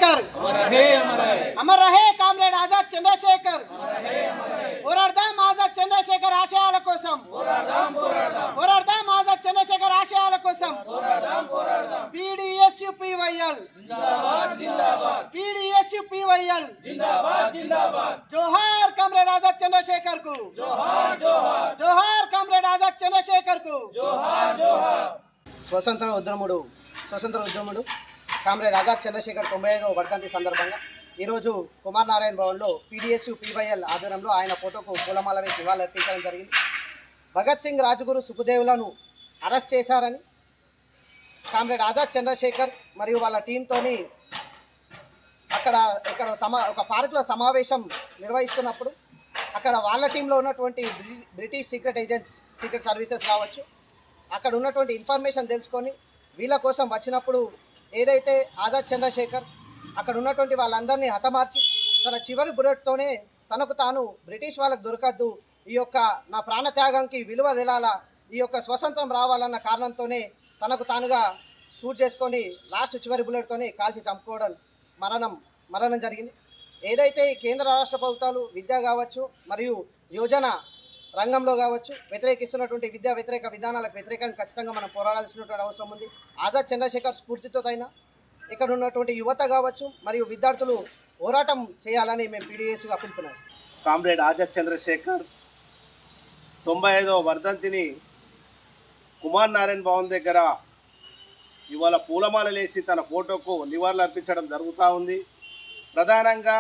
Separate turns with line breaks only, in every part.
अमर रहे कामरेड आजाद चंद्रशेखर పోరాడదాం ఆజాద్ చంద్రశేఖర్ ఆశయాల కోసం పోరాడదాం ఆజాద్ చంద్రశేఖర్ ఆశయాల కోసం పీడీఎస్యూపీవైఎల్ పీడీఎస్యూపీవైఎల్ జోహార్ కామ్రేడ్ ఆజాద్ చంద్రశేఖర్ కు జోహార్ కామ్రేడ్ ఆజాద్ చంద్రశేఖర్ కు స్వతంత్ర ఉద్యముడు కామ్రేడ్ ఆజాద్ చంద్రశేఖర్ 95వ వర్ధంతి సందర్భంగా ఈరోజు కుమార్ నారాయణ భవన్లో పీడీఎస్యూపీవైఎల్ ఆధ్వర్యంలో ఆయన ఫోటోకు పూలమాల వేసి నివాళులర్పించడం జరిగింది. భగత్ సింగ్, రాజ్గురు, సుఖదేవులను అరెస్ట్ చేశారని కామ్రేడ్ ఆజాద్ చంద్రశేఖర్ మరియు వాళ్ళ టీంతోని ఇక్కడ ఒక పార్కులో సమావేశం నిర్వహిస్తున్నప్పుడు అక్కడ వాళ్ళ టీంలో ఉన్నటువంటి బ్రిటిష్ సీక్రెట్ సర్వీసెస్ కావచ్చు, అక్కడ ఉన్నటువంటి ఇన్ఫర్మేషన్ తెలుసుకొని వీళ్ళ కోసం వచ్చినప్పుడు ఏదైతే ఆజాద్ చంద్రశేఖర్ అక్కడ ఉన్నటువంటి వాళ్ళందరినీ హతమార్చి తన చివరి బుల్లెట్తోనే తనకు తాను బ్రిటిష్ వాళ్ళకు దొరకద్దు, ఈ యొక్క నా ప్రాణత్యాగంకి విలువ తెలాలా, ఈ యొక్క స్వతంత్రం రావాలన్న కారణంతోనే తనకు తానుగా షూట్ చేసుకొని లాస్ట్ చివరి బుల్లెట్తోనే కాల్చి చంపుకోవడం మరణం జరిగింది. ఏదైతే కేంద్ర రాష్ట్ర ప్రభుత్వాలు విద్య కావచ్చు మరియు యోజన రంగంలో కావచ్చు వ్యతిరేకిస్తున్నటువంటి విద్యా వ్యతిరేక విధానాలకు వ్యతిరేకంగా ఖచ్చితంగా మనం పోరాడాల్సినటువంటి అవసరం ఉంది. ఆజాద్ చంద్రశేఖర్ స్ఫూర్తితో అయినా ఇక్కడ ఉన్నటువంటి యువత కావచ్చు మరియు విద్యార్థులు పోరాటం చేయాలని మేము పీడీఎస్గా పిలుపునిస్తాం.
కామ్రేడ్ ఆజాద్ చంద్రశేఖర్ 95వ వర్ధంతిని కుమార్ నారాయణ భవన్ దగ్గర ఇవాళ పూలమాలలేసి తన ఫోటోకు నివాళులు అర్పించడం జరుగుతూ ఉంది. ప్రధానంగా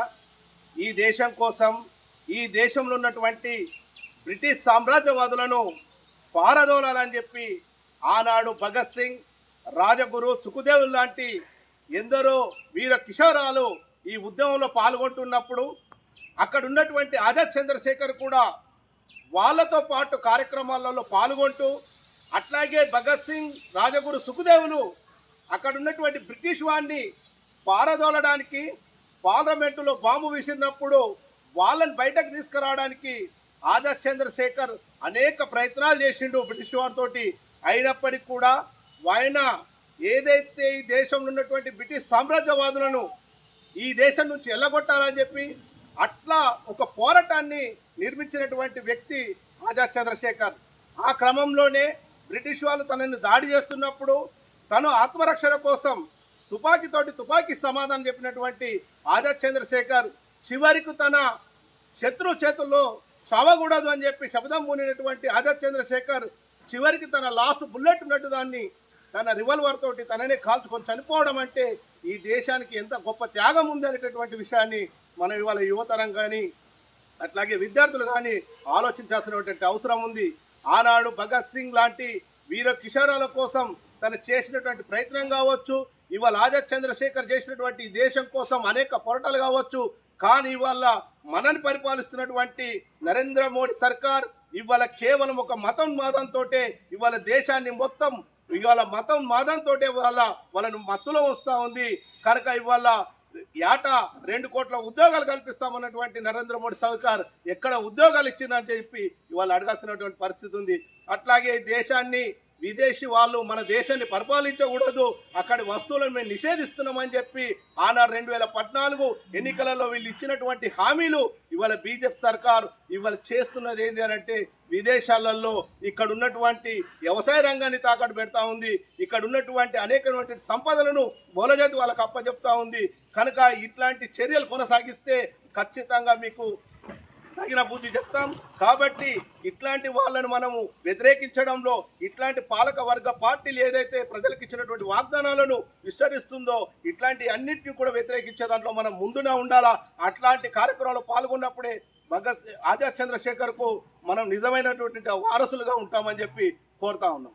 ఈ దేశం కోసం, ఈ దేశంలో ఉన్నటువంటి బ్రిటిష్ సామ్రాజ్యవాదులను పారదోలాలని చెప్పి ఆనాడు భగత్ సింగ్, రాజగురు, సుఖదేవులు లాంటి ఎందరో వీర కిషోరాలు ఈ ఉద్యమంలో పాల్గొంటున్నప్పుడు అక్కడ ఉన్నటువంటి ఆజాద్ చంద్రశేఖర్ కూడా వాళ్ళతో పాటు కార్యక్రమాలలో పాల్గొంటూ, అట్లాగే భగత్ సింగ్, రాజగురు, సుఖదేవులు అక్కడ ఉన్నటువంటి బ్రిటిష్ వాడిని పారదోలడానికి పార్లమెంటులో బాంబు విసిరినప్పుడు వాళ్ళని బయటకు తీసుకురావడానికి ఆజాద్ చంద్రశేఖర్ అనేక ప్రయత్నాలు చేసిండు బ్రిటిష్ వారితోటి. అయినప్పటికీ కూడా ఆయన ఏదైతే ఈ దేశంలో ఉన్నటువంటి బ్రిటిష్ సామ్రాజ్యవాదులను ఈ దేశం నుంచి ఎల్లగొట్టాలని చెప్పి అట్లా ఒక పోరాటాన్ని నిర్మించినటువంటి వ్యక్తి ఆజాద్ చంద్రశేఖర్. ఆ క్రమంలోనే బ్రిటిష్ వాళ్ళు తనని దాడి చేస్తున్నప్పుడు తను ఆత్మరక్షణ కోసం తుపాకీ సమాధానం చెప్పినటువంటి ఆజాద్ చంద్రశేఖర్ చివరికి తన శత్రు చేతుల్లో చావకూడదు అని చెప్పి శబ్దం పూనినటువంటి ఆజాద్ చంద్రశేఖర్ చివరికి తన లాస్ట్ బుల్లెట్ ఉన్నట్టు దాన్ని తన రివాల్వర్ తోటి తననే కాల్చుకొని చనిపోవడం అంటే ఈ దేశానికి ఎంత గొప్ప త్యాగం ఉంది అనేటటువంటి విషయాన్ని మనం ఇవాళ యువతరం కానీ అట్లాగే విద్యార్థులు కానీ ఆలోచించాల్సినటువంటి అవసరం ఉంది. ఆనాడు భగత్ సింగ్ లాంటి వీర కిషోరాల కోసం తను చేసినటువంటి ప్రయత్నం కావచ్చు, ఇవాళ ఆజాద్ చంద్రశేఖర్ చేసినటువంటి ఈ దేశం కోసం అనేక పోరాటాలు కావచ్చు. కానీ ఇవాళ మనని పరిపాలిస్తున్నటువంటి నరేంద్ర మోడీ సర్కార్ ఇవాళ కేవలం ఒక మాదంతో ఇవాళ దేశాన్ని మొత్తం ఇవాళ మాదంతో వాళ్ళను మత్తులో వస్తూ ఉంది. కనుక ఇవాళ ఏటా 2 కోట్ల ఉద్యోగాలు కల్పిస్తామన్నటువంటి నరేంద్ర మోడీ సర్కార్ ఎక్కడ ఉద్యోగాలు ఇచ్చిందని చెప్పి ఇవాళ అడగాల్సినటువంటి పరిస్థితి ఉంది. అట్లాగే దేశాన్ని విదేశీ వాళ్ళు మన దేశాన్ని పరిపాలించకూడదు, అక్కడి వస్తువులను మేము నిషేధిస్తున్నామని చెప్పి ఆనాడు 2014 ఎన్నికలలో వీళ్ళు ఇచ్చినటువంటి హామీలు ఇవాళ బీజేపీ సర్కారు ఇవాళ చేస్తున్నది ఏంటి అని అంటే విదేశాలలో ఇక్కడ ఉన్నటువంటి వ్యవసాయ రంగాన్ని తాకట్టు పెడతా ఉంది, ఇక్కడ ఉన్నటువంటి అనేకటువంటి సంపదలను బోలజాతి వాళ్ళకి అప్పచెప్తా ఉంది. కనుక ఇట్లాంటి చర్యలు కొనసాగిస్తే ఖచ్చితంగా మీకు తగిన బుద్ధి చెప్తాం. కాబట్టి ఇట్లాంటి వాళ్ళను మనము వ్యతిరేకించడంలో ఇట్లాంటి పాలక వర్గ పార్టీలు ఏదైతే ప్రజలకు ఇచ్చినటువంటి వాగ్దానాలను విస్తరిస్తుందో ఇట్లాంటి అన్నింటినీ కూడా వ్యతిరేకించే దాంట్లో మనం ముందునే ఉండాలా. అట్లాంటి కార్యక్రమాలు పాల్గొన్నప్పుడే ఆజాద్ చంద్రశేఖర్కు మనం నిజమైనటువంటి వారసులుగా ఉంటామని చెప్పి కోరుతా ఉన్నాం.